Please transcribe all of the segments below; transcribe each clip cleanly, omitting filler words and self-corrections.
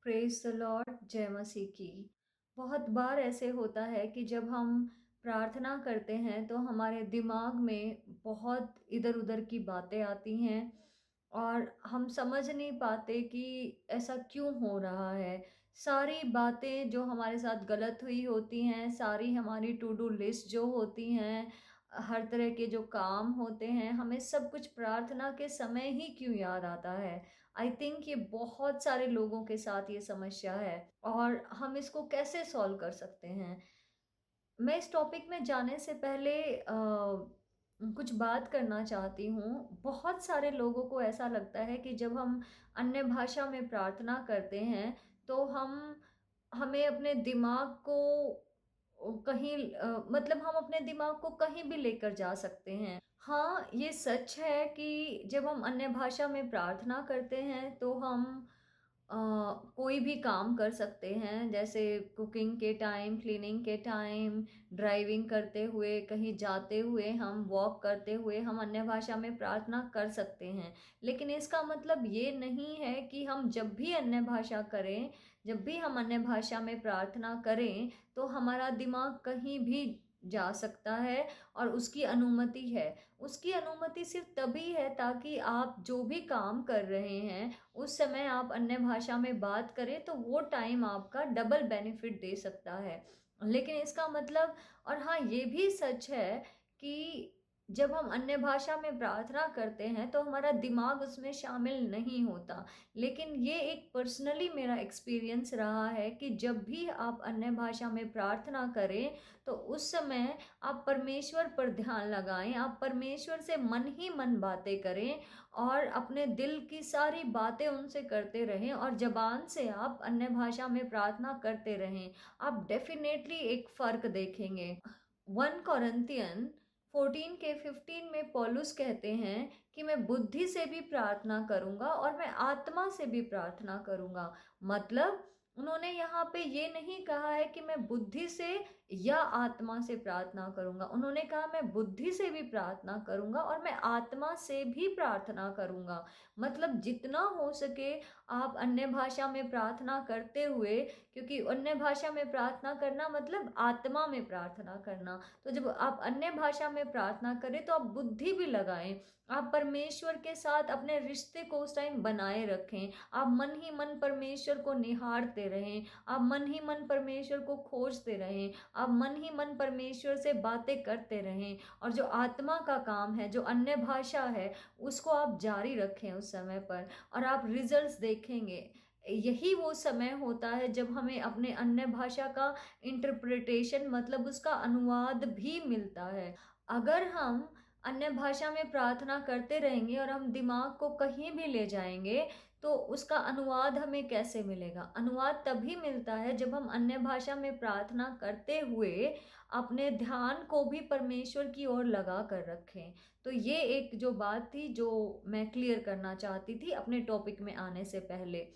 Praise the Lord, जय मसीह की। बहुत बार ऐसे होता है कि जब हम प्रार्थना करते हैं तो हमारे दिमाग में बहुत इधर-उधर की बातें आती हैं और हम समझ नहीं पाते कि ऐसा क्यों हो रहा है। सारी बातें जो हमारे साथ गलत हुई होती हैं, सारी हमारी टू डू लिस्ट जो होती हैं, हर तरह के जो काम होते हैं, हमें सब कुछ प्रार्थना के समय ही क्यों याद आता है। आई थिंक ये बहुत सारे लोगों के साथ ये समस्या है और हम इसको कैसे सॉल्व कर सकते हैं? मैं इस टॉपिक में जाने से पहले कुछ बात करना चाहती हूँ। बहुत सारे लोगों को ऐसा लगता है कि जब हम अन्य भाषा में प्रार्थना करते हैं, तो हमें अपने दिमाग को कहीं मतलब हम अपने दिमाग को कहीं भी लेकर जा सकते हैं। हाँ, ये सच है कि जब हम अन्य भाषा में प्रार्थना करते हैं तो हम अ, कोई भी काम कर सकते हैं, जैसे कुकिंग के टाइम, क्लीनिंग के टाइम, ड्राइविंग करते हुए, कहीं जाते हुए, हम वॉक करते हुए हम अन्य भाषा में प्रार्थना कर सकते हैं। लेकिन इसका मतलब ये नहीं है कि हम जब भी अन्य भाषा करें, जब भी हम अन्य भाषा में प्रार्थना करें, तो हमारा दिमाग कहीं भी जा सकता है और उसकी अनुमति है। उसकी अनुमति सिर्फ़ तभी है ताकि आप जो भी काम कर रहे हैं, उस समय आप अन्य भाषा में बात करें तो वो टाइम आपका डबल बेनिफिट दे सकता है। लेकिन इसका मतलब और हाँ, ये भी सच है कि जब हम अन्य भाषा में प्रार्थना करते हैं तो हमारा दिमाग उसमें शामिल नहीं होता। लेकिन ये एक पर्सनली मेरा एक्सपीरियंस रहा है कि जब भी आप अन्य भाषा में प्रार्थना करें, तो उस समय आप परमेश्वर पर ध्यान लगाएँ, आप परमेश्वर से मन ही मन बातें करें और अपने दिल की सारी बातें उनसे करते रहें और ज़बान से आप अन्य भाषा में प्रार्थना करते रहें। आप डेफ़िनेटली एक फ़र्क देखेंगे। 1 कोरिन्थियन 14 के 15 में पौलुस कहते हैं कि मैं बुद्धि से भी प्रार्थना करूँगा और मैं आत्मा से भी प्रार्थना करूँगा। मतलब उन्होंने यहाँ पे ये नहीं कहा है कि मैं बुद्धि से या आत्मा से प्रार्थना करूँगा। उन्होंने कहा मैं बुद्धि से भी प्रार्थना करूँगा और मैं आत्मा से भी प्रार्थना करूँगा। मतलब जितना हो सके आप अन्य भाषा में प्रार्थना करते हुए, क्योंकि अन्य भाषा में प्रार्थना करना मतलब आत्मा में प्रार्थना करना। तो जब आप अन्य भाषा में प्रार्थना करें तो आप बुद्धि भी लगाएँ। आप परमेश्वर के साथ अपने रिश्ते को उस टाइम बनाए रखें। आप मन ही मन परमेश्वर को निहारते रहें। आप मन ही मन परमेश्वर को खोजते रहें। आप मन ही मन परमेश्वर से बातें करते रहें और जो आत्मा का काम है, जो अन्य भाषा है, उसको आप जारी रखें उस समय पर और आप रिज़ल्ट्स देखेंगे। यही वो समय होता है जब हमें अपने अन्य भाषा का इंटरप्रिटेशन मतलब उसका अनुवाद भी मिलता है। अगर हम अन्य भाषा में प्रार्थना करते रहेंगे और हम दिमाग को कहीं भी ले जाएँगे, तो उसका अनुवाद हमें कैसे मिलेगा? अनुवाद तभी मिलता है जब हम अन्य भाषा में प्रार्थना करते हुए अपने ध्यान को भी परमेश्वर की ओर लगा कर रखें। तो ये एक जो बात थी जो मैं क्लियर करना चाहती थी अपने टॉपिक में आने से पहले।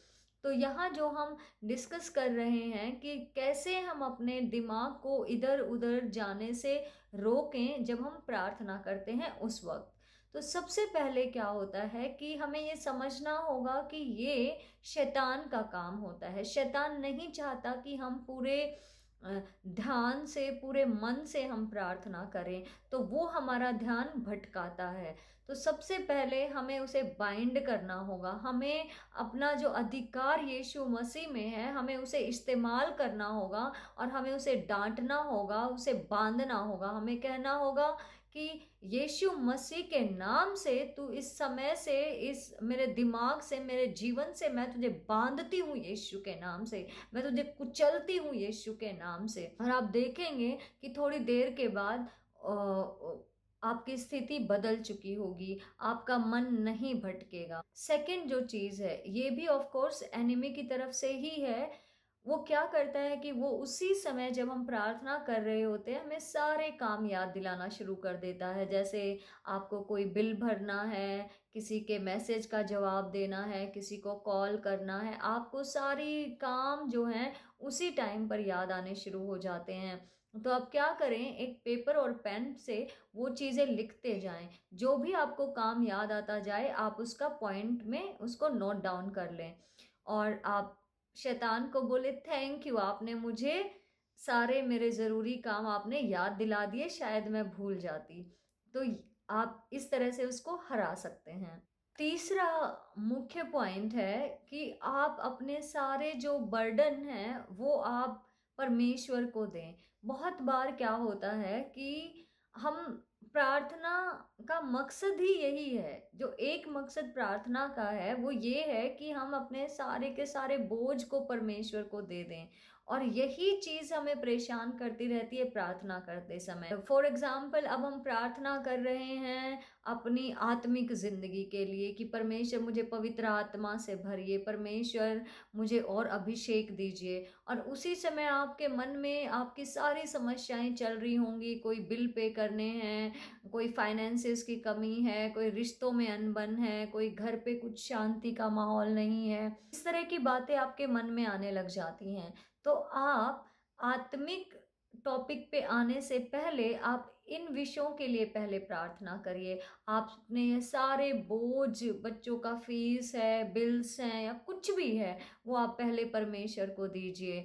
तो यहाँ जो हम डिस्कस कर रहे हैं कि कैसे हम अपने दिमाग को इधर-उधर जाने से रोकें जब हम प्रार्थना करते हैं उस वक़्त। तो सबसे पहले क्या होता है कि हमें ये समझना होगा कि ये शैतान का काम होता है। शैतान नहीं चाहता कि हम पूरे ध्यान से, पूरे मन से हम प्रार्थना करें, तो वो हमारा ध्यान भटकाता है। तो सबसे पहले हमें उसे बाइंड करना होगा। हमें अपना जो अधिकार यीशु मसीह में है, हमें उसे इस्तेमाल करना होगा और हमें उसे डाँटना होगा, उसे बाँधना होगा। हमें कहना होगा कि यीशु मसीह के नाम से तू इस समय से, इस मेरे दिमाग से, मेरे जीवन से मैं तुझे बाँधती हूँ यीशु के नाम से। मैं तुझे कुचलती हूँ यीशु के नाम से। और आप देखेंगे कि थोड़ी देर के बाद आपकी स्थिति बदल चुकी होगी, आपका मन नहीं भटकेगा। सेकंड जो चीज़ है, ये भी ऑफ कोर्स एनिमी की तरफ से ही है। वो क्या करता है कि वो उसी समय जब हम प्रार्थना कर रहे होते हैं, हमें सारे काम याद दिलाना शुरू कर देता है। जैसे आपको कोई बिल भरना है, किसी के मैसेज का जवाब देना है, किसी को कॉल करना है, आपको सारी काम जो हैं उसी टाइम पर याद आने शुरू हो जाते हैं। तो आप क्या करें, एक पेपर और पेन से वो चीज़ें लिखते जाएँ। जो भी आपको काम याद आता जाए, आप उसका पॉइंट में उसको नोट डाउन कर लें और आप शैतान को बोले थैंक यू, आपने मुझे सारे मेरे ज़रूरी काम आपने याद दिला दिए, शायद मैं भूल जाती। तो आप इस तरह से उसको हरा सकते हैं। तीसरा मुख्य पॉइंट है कि आप अपने सारे जो बर्डन हैं वो आप परमेश्वर को दें। बहुत बार क्या होता है कि हम प्रार्थना का मकसद ही यही है, जो एक मकसद प्रार्थना का है वो ये है कि हम अपने सारे के सारे बोझ को परमेश्वर को दे दें, और यही चीज़ हमें परेशान करती रहती है प्रार्थना करते समय। फॉर एग्जाम्पल, अब हम प्रार्थना कर रहे हैं अपनी आत्मिक ज़िंदगी के लिए कि परमेश्वर मुझे पवित्र आत्मा से भरिए, परमेश्वर मुझे और अभिषेक दीजिए, और उसी समय आपके मन में आपकी सारी समस्याएं चल रही होंगी, कोई बिल पे करने हैं, कोई फाइनेंसेस की कमी है, कोई रिश्तों में अनबन है, कोई घर पे कुछ शांति का माहौल नहीं है, इस तरह की बातें आपके मन में आने लग जाती हैं। तो आप आत्मिक टॉपिक पे आने से पहले आप इन विषयों के लिए पहले प्रार्थना करिए। आपने ये सारे बोझ, बच्चों का फीस है, बिल्स हैं या कुछ भी है, वो आप पहले परमेश्वर को दीजिए।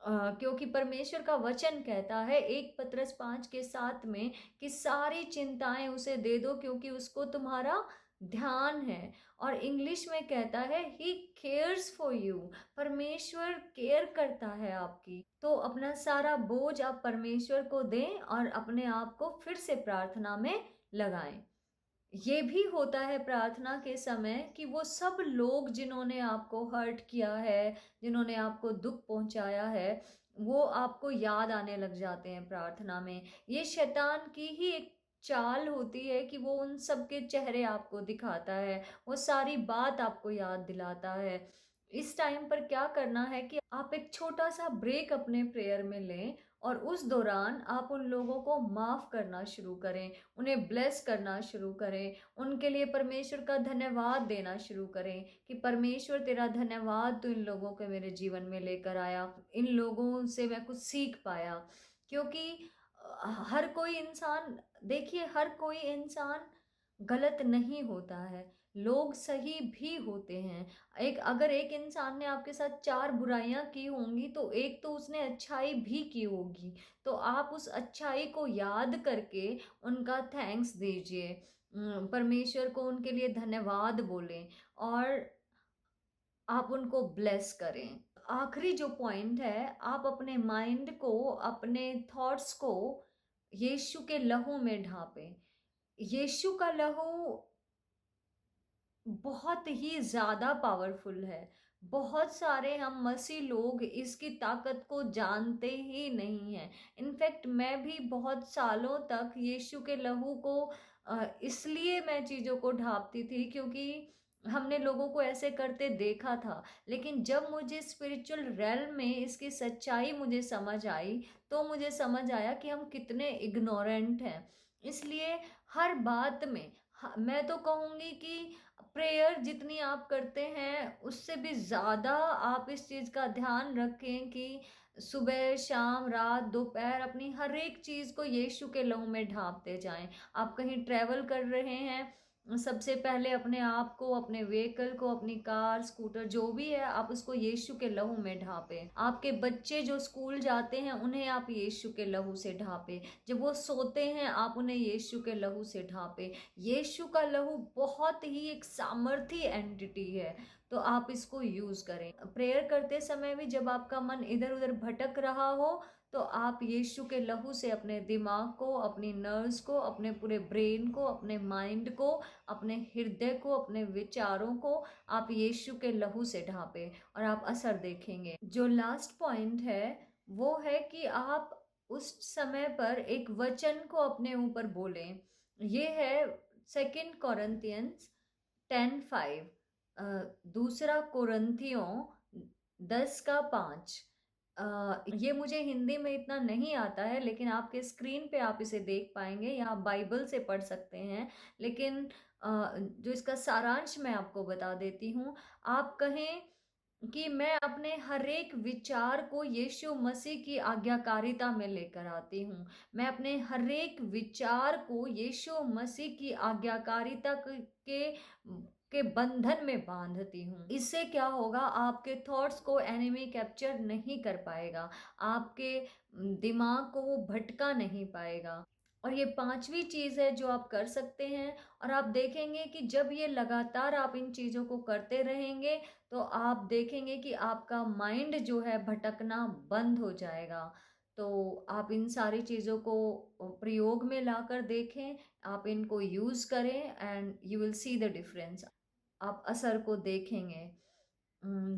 क्योंकि परमेश्वर का वचन कहता है 1 पतरस 5 के 7 में कि सारी चिंताएं उसे दे दो क्योंकि उसको तुम्हारा ध्यान है। और इंग्लिश में कहता है ही केयर्स फॉर यू, परमेश्वर केयर करता है आपकी। तो अपना सारा बोझ आप परमेश्वर को दें और अपने आप को फिर से प्रार्थना में लगाएं। ये भी होता है प्रार्थना के समय कि वो सब लोग जिन्होंने आपको हर्ट किया है, जिन्होंने आपको दुख पहुंचाया है, वो आपको याद आने लग जाते हैं प्रार्थना में। ये शैतान की ही एक चाल होती है कि वो उन सब के चेहरे आपको दिखाता है, वो सारी बात आपको याद दिलाता है। इस टाइम पर क्या करना है कि आप एक छोटा सा ब्रेक अपने प्रेयर में लें, और उस दौरान आप उन लोगों को माफ़ करना शुरू करें, उन्हें ब्लेस करना शुरू करें, उनके लिए परमेश्वर का धन्यवाद देना शुरू करें कि परमेश्वर तेरा धन्यवाद, तू इन लोगों को मेरे जीवन में लेकर आया, इन लोगों से मैं कुछ सीख पाया। क्योंकि हर कोई इंसान, देखिए हर कोई इंसान गलत नहीं होता है, लोग सही भी होते हैं। एक अगर एक इंसान ने आपके साथ 4 बुराइयां की होंगी तो एक तो उसने अच्छाई भी की होगी, तो आप उस अच्छाई को याद करके उनका थैंक्स दीजिए, परमेश्वर को उनके लिए धन्यवाद बोलें, और आप उनको ब्लेस करें। आखिरी जो पॉइंट है, आप अपने माइंड को, अपने थॉट्स को यीशु के लहू में ढापें। यीशु का लहू बहुत ही ज़्यादा पावरफुल है। बहुत सारे हम मसीह लोग इसकी ताकत को जानते ही नहीं हैं। इनफैक्ट मैं भी बहुत सालों तक यीशु के लहू को इसलिए मैं चीज़ों को ढाँपती थी क्योंकि हमने लोगों को ऐसे करते देखा था। लेकिन जब मुझे स्पिरिचुअल रेल्म में इसकी सच्चाई मुझे समझ आई, तो मुझे समझ आया कि हम कितने इग्नोरेंट हैं। इसलिए हर बात में मैं तो कहूँगी कि प्रेयर जितनी आप करते हैं उससे भी ज़्यादा आप इस चीज़ का ध्यान रखें कि सुबह, शाम, रात, दोपहर अपनी हर एक चीज़ को यीशु के लहू में ढाँपते जाएं। आप कहीं ट्रैवल कर रहे हैं, सबसे पहले अपने आप को, अपने व्हीकल को, अपनी कार, स्कूटर जो भी है, आप उसको यीशु के लहू में ढाँपें। आपके बच्चे जो स्कूल जाते हैं उन्हें आप यीशु के लहू से ढाँपें। जब वो सोते हैं आप उन्हें यीशु के लहू से ढाँपें। यीशु का लहू बहुत ही एक सामर्थी एंटिटी है, तो आप इसको यूज़ करें। प्रेयर करते समय भी जब आपका मन इधर उधर भटक रहा हो, तो आप यीशु के लहू से अपने दिमाग को, अपनी नर्व्स को, अपने पूरे ब्रेन को, अपने माइंड को, अपने हृदय को, अपने विचारों को आप यीशु के लहू से ढांपें, और आप असर देखेंगे। जो लास्ट पॉइंट है वो है कि आप उस समय पर एक वचन को अपने ऊपर बोलें। ये है 2 कोरिन्थियंस 10:5, दूसरा कोरिन्थियों 10:5। ये मुझे हिंदी में इतना नहीं आता है, लेकिन आपके स्क्रीन पे आप इसे देख पाएंगे, या आप बाइबल से पढ़ सकते हैं। लेकिन जो इसका सारांश मैं आपको बता देती हूँ। आप कहें कि मैं अपने हर एक विचार को यीशु मसीह की आज्ञाकारिता में लेकर आती हूँ। मैं अपने हर एक विचार को यीशु मसीह की आज्ञाकारिता के के बंधन में बांधती हूँ। इससे क्या होगा, आपके थॉट्स को एनिमी कैप्चर नहीं कर पाएगा, आपके दिमाग को वो भटका नहीं पाएगा। और ये पांचवी चीज़ है जो आप कर सकते हैं, और आप देखेंगे कि जब ये लगातार आप इन चीज़ों को करते रहेंगे तो आप देखेंगे कि आपका माइंड जो है भटकना बंद हो जाएगा। तो आप इन सारी चीज़ों को प्रयोग में लाकर देखें, आप इनको यूज़ करें and you will see the difference. आप असर को देखेंगे।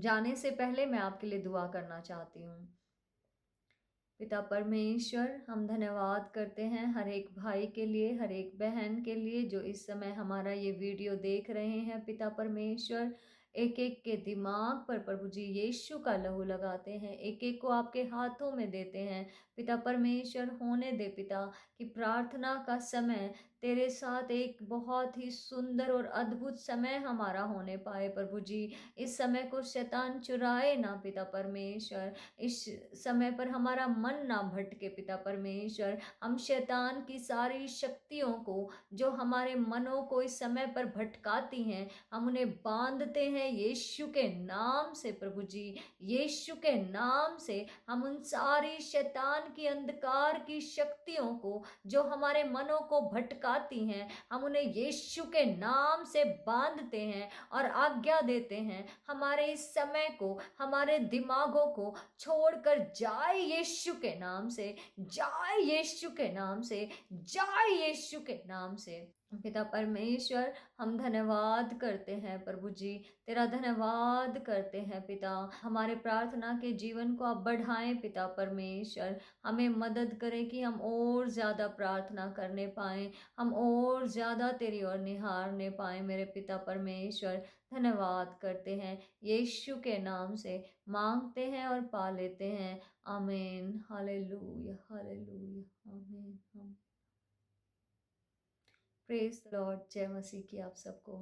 जाने से पहले मैं आपके लिए दुआ करना चाहती हूँ। पिता परमेश्वर, हम धन्यवाद करते हैं हर एक भाई के लिए, हर एक बहन के लिए जो इस समय हमारा ये वीडियो देख रहे हैं। पिता परमेश्वर, एक एक के दिमाग पर प्रभु जी यीशु का लहू लगाते हैं, एक एक को आपके हाथों में देते हैं। पिता परमेश्वर, होने दे पिता कि प्रार्थना का समय तेरे साथ एक बहुत ही सुंदर और अद्भुत समय हमारा होने पाए प्रभु जी। इस समय को शैतान चुराए ना पिता परमेश्वर, इस समय पर हमारा मन ना भटके पिता परमेश्वर। हम शैतान की सारी शक्तियों को जो हमारे मनों को इस समय पर भटकाती हैं, हम उन्हें बांधते हैं यीशु के नाम से प्रभु जी। यीशु के नाम से हम उन सारी शैतान की अंधकार की शक्तियों को जो हमारे मनों को भटकाती हैं, हम उन्हें यीशु के नाम से बांधते हैं और आज्ञा देते हैं हमारे इस समय को, हमारे दिमागों को छोड़कर जाए यीशु के नाम से, जाए यीशु के नाम से, जाए यीशु के नाम से। पिता परमेश्वर, हम धन्यवाद करते हैं प्रभु जी, तेरा धन्यवाद करते हैं पिता। हमारे प्रार्थना के जीवन को आप बढ़ाएं पिता परमेश्वर, हमें मदद करें कि हम और ज़्यादा प्रार्थना करने पाएं, हम और ज़्यादा तेरी ओर निहारने पाएं मेरे पिता परमेश्वर। धन्यवाद करते हैं, यीशु के नाम से मांगते हैं और पा लेते हैं। आमीन। हालेलुया, हालेलुया, आमीन। Praise the Lord. जय मसीह की आप सबको।